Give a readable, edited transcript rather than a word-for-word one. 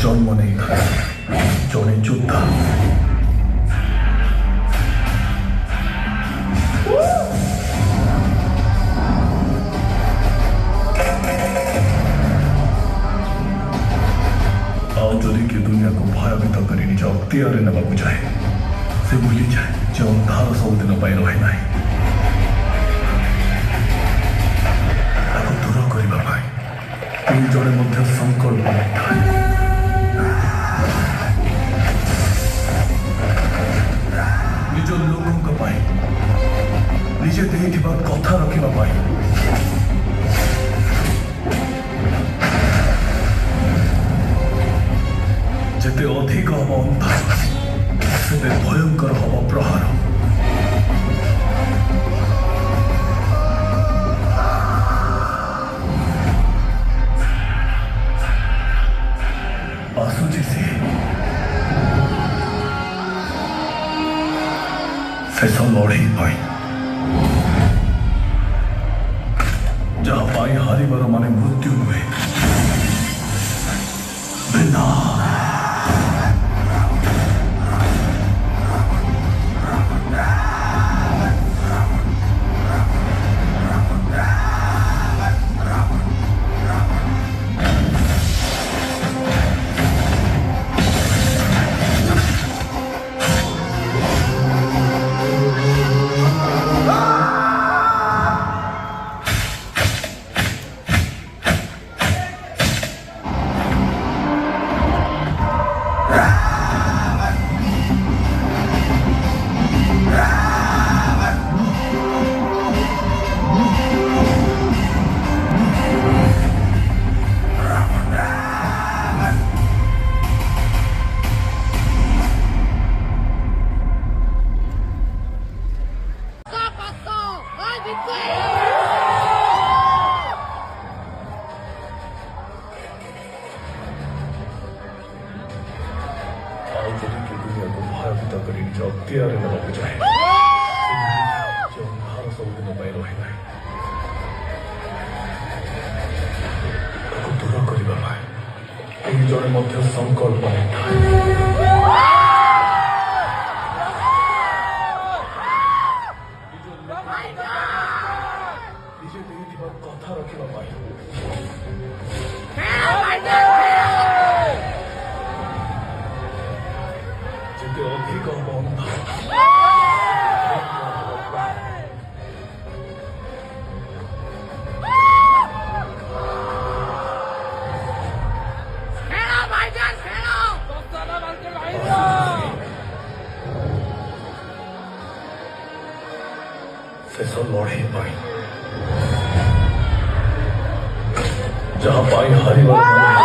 জন্ম নেই জনে যোদ্ধা। आज जदि कि दुनिया को भयभीत कर निज अख्तियार नेबाकू चाहे से भूली जाए जे अंधार सबुदिन रहे ना दूर करने तीन जन मध्य संकल्प थाए। निज लोकों निजे देइथिबा कथा रखिबा पाई जेते अधिक हम अंधार सेते भयंकर हम प्रहार। आसुची शेष लड़े जहाँ पाई हारिबार माने मृत्यु नुहे अख्तियार नेबाकू चाहे अंधार सबुदिन रहे ना दूर करने तीन जन मध्य संकल्प थाए। निजे देइथिबा कथा रखिबा पाई जेते अधिक हम अंधार शेष लड़े जहाँ पाई हारिबार